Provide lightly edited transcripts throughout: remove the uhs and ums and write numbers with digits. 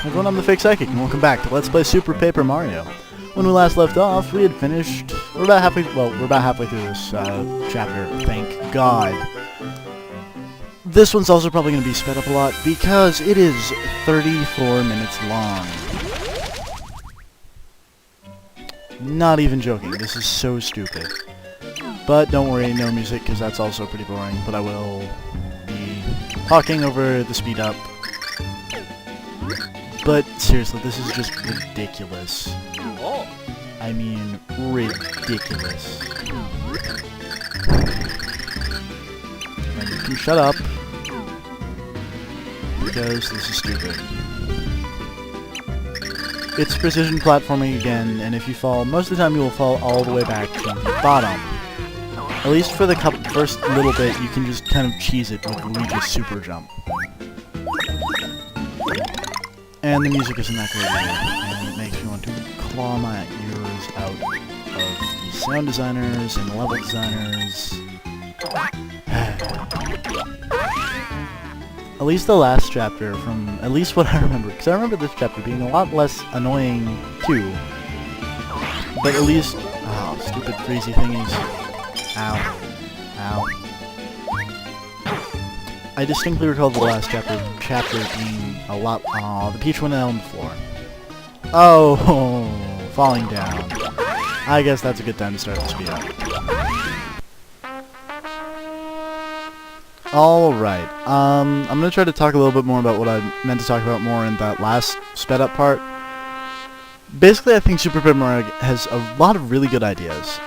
Everyone, I'm the Fake Psychic, and welcome back to Let's Play Super Paper Mario. When we last left off, we had finished... we're about halfway through this chapter, thank God. This one's also probably going to be sped up a lot, because it is 34 minutes long. Not even joking, this is so stupid. But don't worry, no music, because that's also pretty boring, but I will be talking over the speed up. But seriously, this is just ridiculous. I mean, ridiculous. And you can shut up, because this is stupid. It's precision platforming again, and if you fall, most of the time you will fall all the way back to the bottom. At least for the first little bit, you can just kind of cheese it with Luigi's super jump. And the music isn't that great either, and it makes me want to claw my ears out of the sound designers and the level designers. At least the last chapter, from at least what I remember, because I remember this chapter being a lot less annoying too. But at least, oh, stupid crazy thingies. Ow. Ow. I distinctly recall the last chapter being a lot... Aw, the peach went down on the floor. Oh, falling down. I guess that's a good time to start the speed up. Alright, I'm going to try to talk a little bit more about what I meant to talk about more in that last sped up part. Basically, I think Super Paper Mario has a lot of really good ideas.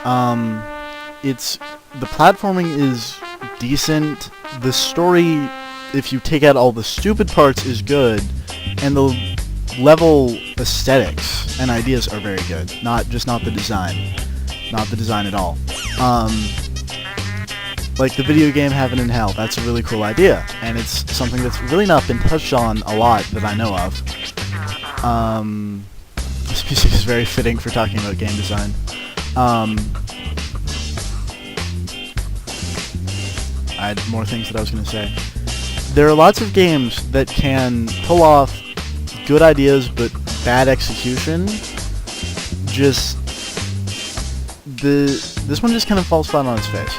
The platforming is decent. The story, if you take out all the stupid parts, is good, and the level aesthetics and ideas are very good. Not the design. Not the design at all. Like the video game Heaven and Hell, that's a really cool idea, and it's something that's really not been touched on a lot that I know of. This music is very fitting for talking about game design. I had more things that I was going to say. There are lots of games that can pull off good ideas but bad execution. This one just kind of falls flat on its face.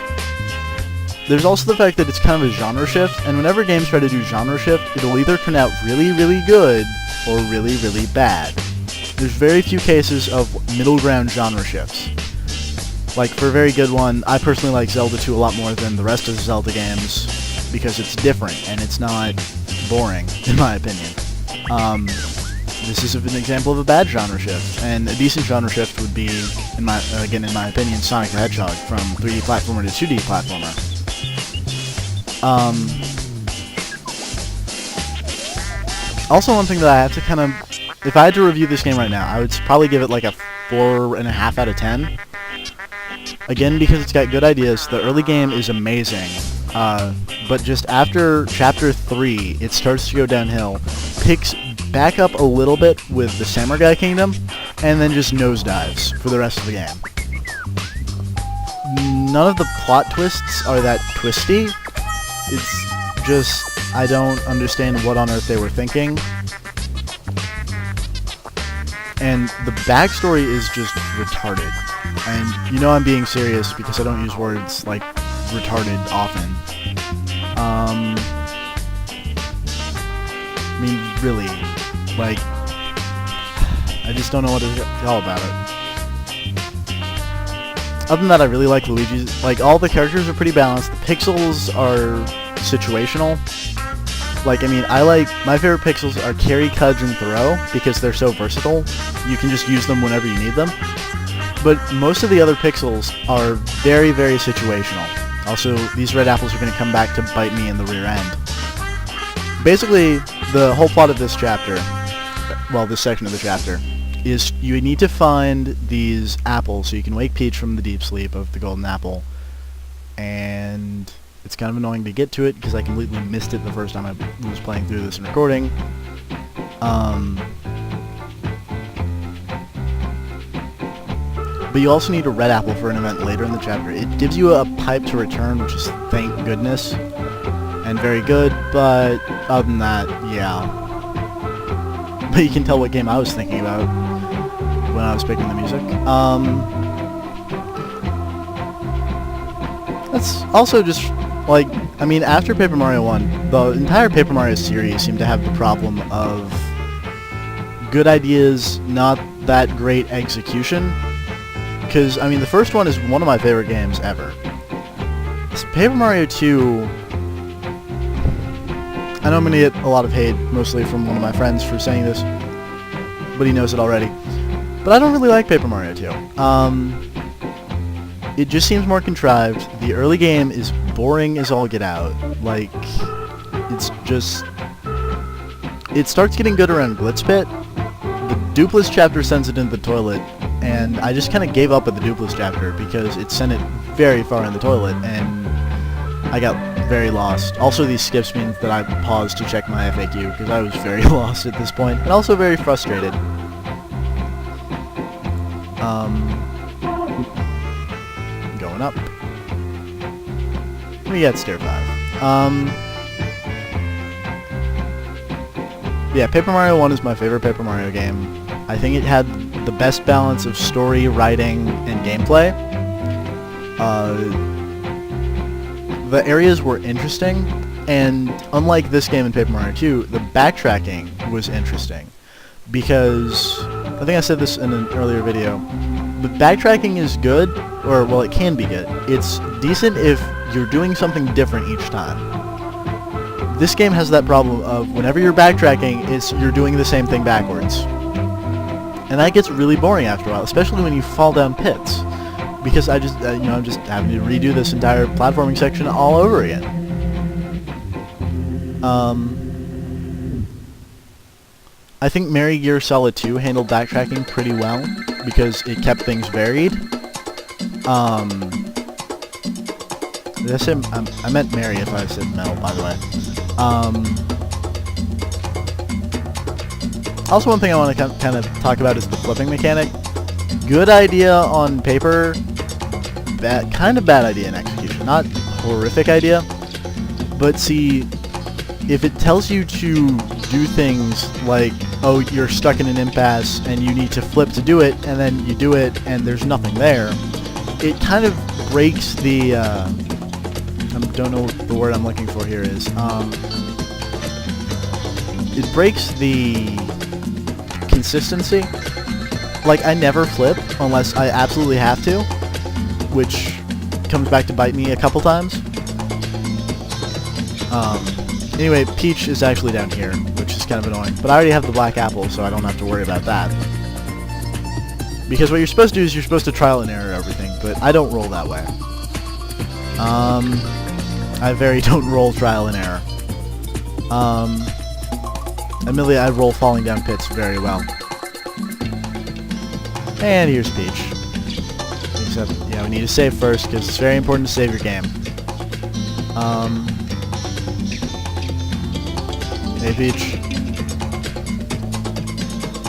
There's also the fact that it's kind of a genre shift, and whenever games try to do genre shift, it'll either turn out really, really good or really, really bad. There's very few cases of middle ground genre shifts. Like, for a very good one, I personally like Zelda 2 a lot more than the rest of the Zelda games, because it's different, and it's not boring, in my opinion. This is an example of a bad genre shift, and a decent genre shift would be, in my opinion, Sonic the Hedgehog, from 3D platformer to 2D platformer. Also, one thing that I have to kind of... If I had to review this game right now, I would probably give it like a 4.5 out of 10. Again, because it's got good ideas. The early game is amazing. But just after Chapter 3, it starts to go downhill. Picks back up a little bit with the Samurai Kingdom, and then just nosedives for the rest of the game. None of the plot twists are that twisty. It's just, I don't understand what on earth they were thinking. And the backstory is just retarded. And you know I'm being serious because I don't use words like retarded often. I mean, really, like, I just don't know what to tell about it. Other than that, I really like Luigi's. Like, all the characters are pretty balanced. The pixels are situational. Like, I mean, my favorite pixels are Carry, Cudge, and Throw, because they're so versatile. You can just use them whenever you need them. But most of the other pixels are very, very situational. Also, these red apples are going to come back to bite me in the rear end. Basically, the whole plot of this chapter, well, this section of the chapter, is you need to find these apples so you can wake Peach from the deep sleep of the golden apple. And it's kind of annoying to get to it because I completely missed it the first time I was playing through this and recording. But you also need a red apple for an event later in the chapter. It gives you a pipe to return, which is thank goodness, and very good, but other than that, yeah. but you can tell what game I was thinking about when I was picking the music. That's also just, like, I mean, after Paper Mario 1, the entire Paper Mario series seemed to have the problem of good ideas, not that great execution. Because, I mean, the first one is one of my favorite games ever. Paper Mario 2, I know I'm going to get a lot of hate, mostly from one of my friends for saying this, but he knows it already. But I don't really like Paper Mario 2. It just seems more contrived. The early game is boring as all get out. Like, it's just... It starts getting good around Glitz Pit. The Dupless chapter sends it into the toilet, and I just kind of gave up with the Dupless chapter because it sent it very far in the toilet, and I got very lost. Also, these skips means that I paused to check my FAQ because I was very lost at this point, and also very frustrated. Going up. We got Stair 5. Yeah, Paper Mario 1 is my favorite Paper Mario game. I think it had the best balance of story, writing, and gameplay. The areas were interesting, and unlike this game in Paper Mario 2, the backtracking was interesting. Because, I think I said this in an earlier video, the backtracking is good, or, well, it can be good. It's decent if you're doing something different each time. This game has that problem of whenever you're backtracking, you're doing the same thing backwards. And that gets really boring after a while, especially when you fall down pits. Because I'm just having to redo this entire platforming section all over again. I think Merry Gear Solid 2 handled backtracking pretty well, because it kept things varied. Did I say, I meant Mary if I said metal, by the way. Also, one thing I want to kind of talk about is the flipping mechanic. Good idea on paper, kind of bad idea in execution. Not horrific idea, but see, if it tells you to do things like, oh, you're stuck in an impasse and you need to flip to do it, and then you do it and there's nothing there, it kind of breaks the, I don't know what the word I'm looking for here is, it breaks the consistency. Like, I never flip unless I absolutely have to, which comes back to bite me a couple times. Anyway, Peach is actually down here, which is kind of annoying. But I already have the black apple, so I don't have to worry about that. Because what you're supposed to do is you're supposed to trial and error everything, but I don't roll that way. I very don't roll trial and error. Admittedly, I roll falling down pits very well. And here's Peach. Except, yeah, we need to save first, because it's very important to save your game. Hey, Peach.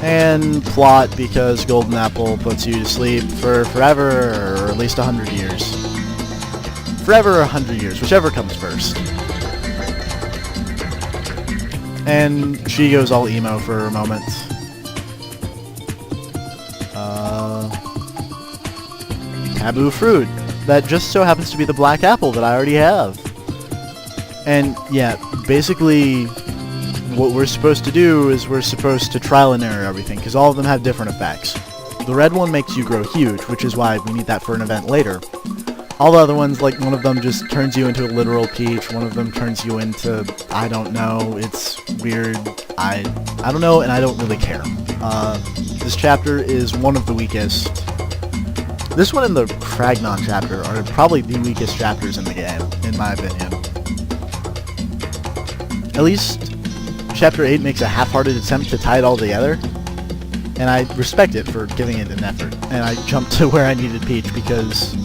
And plot, because Golden Apple puts you to sleep for forever, or at least 100 years. Forever or 100 years, whichever comes first. And she goes all emo for a moment. Taboo fruit. That just so happens to be the black apple that I already have. And, yeah, basically, what we're supposed to do is we're supposed to trial and error everything, because all of them have different effects. The red one makes you grow huge, which is why we need that for an event later. All the other ones, like, one of them just turns you into a literal Peach, one of them turns you into, I don't know, it's weird, I don't know, and I don't really care. This chapter is one of the weakest. This one and the Kragnon chapter are probably the weakest chapters in the game, in my opinion. At least, Chapter 8 makes a half-hearted attempt to tie it all together, and I respect it for giving it an effort. And I jumped to where I needed Peach because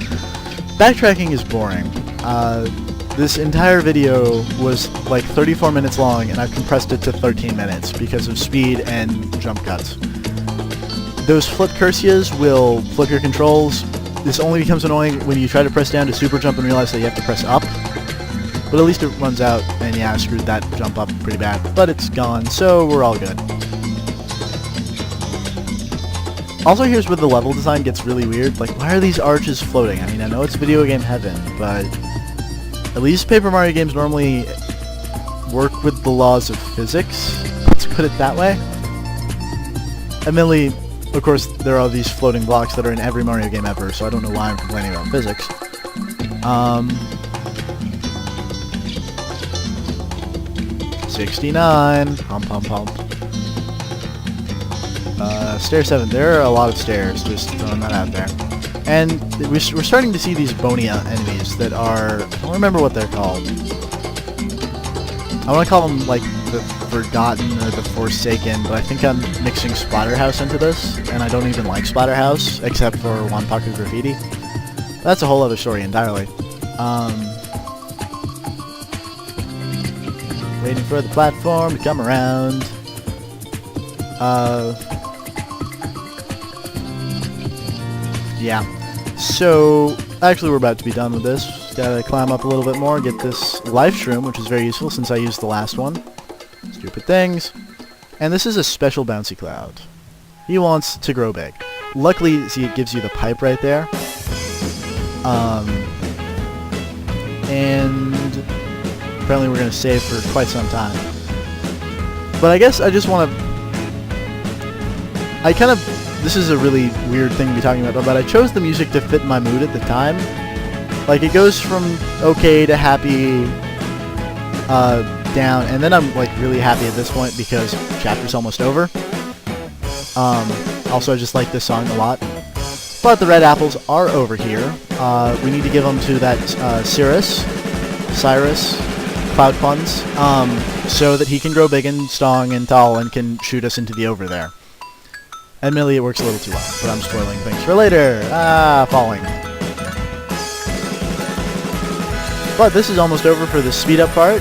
backtracking is boring. This entire video was like 34 minutes long, and I've compressed it to 13 minutes because of speed and jump cuts. Those flip cursias will flip your controls. This only becomes annoying when you try to press down to super jump and realize that you have to press up. But at least it runs out, and yeah, I screwed that jump up pretty bad. But it's gone, so we're all good. Also, here's where the level design gets really weird. Like, why are these arches floating? I mean, I know it's video game heaven, but at least Paper Mario games normally work with the laws of physics. Let's put it that way. Admittedly, of course, there are these floating blocks that are in every Mario game ever, so I don't know why I'm complaining about physics. 69. Pump, pump, pump. Stair 7. There are a lot of stairs, just throwing that out there. And we're starting to see these bony enemies that are... I don't remember what they're called. I want to call them, like, the Forgotten or the Forsaken, but I think I'm mixing Splatterhouse into this, and I don't even like Splatterhouse, except for One Pocket Graffiti. That's a whole other story entirely. Waiting for the platform to come around. Yeah. So, actually we're about to be done with this. Just gotta climb up a little bit more, get this life shroom, which is very useful since I used the last one. Stupid things. And this is a special bouncy cloud. He wants to grow big. Luckily, see, it gives you the pipe right there. And apparently we're gonna save for quite some time. But I guess I just want to... This is a really weird thing to be talking about, but I chose the music to fit my mood at the time. Like, it goes from okay to happy, down, and then I'm, like, really happy at this point because chapter's almost over. Also, I just like this song a lot. But the red apples are over here. We need to give them to that, Cyrus, Cloud Puns, so that he can grow big and strong and tall and can shoot us into the over there. Admittedly, it works a little too well, but I'm spoiling things for later. Falling. But this is almost over for the speed up part.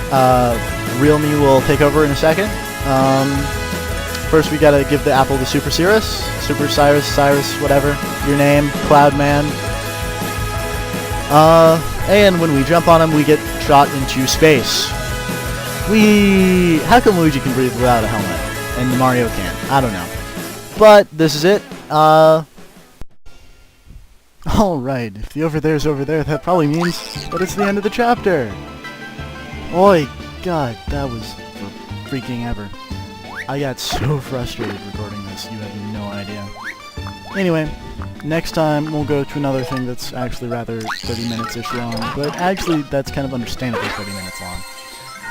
Real me will take over in a second. First we gotta give the apple to Super Cyrus, whatever your name, Cloudman. And when we jump on him, we get shot into space. How come Luigi can breathe without a helmet, and Mario can't? I don't know. But this is it. Alright, if the over there's over there, that probably means that it's the end of the chapter. Oi, God, that was the freaking ever. I got so frustrated recording this, you have no idea. Anyway, next time we'll go to another thing that's actually rather 30 minutes-ish long, but actually that's kind of understandably 30 minutes long.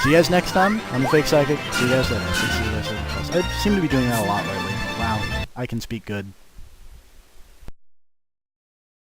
See you guys next time. I'm the Fake Psychic. See you guys later. See you guys later. I seem to be doing that a lot lately. Wow, I can speak good.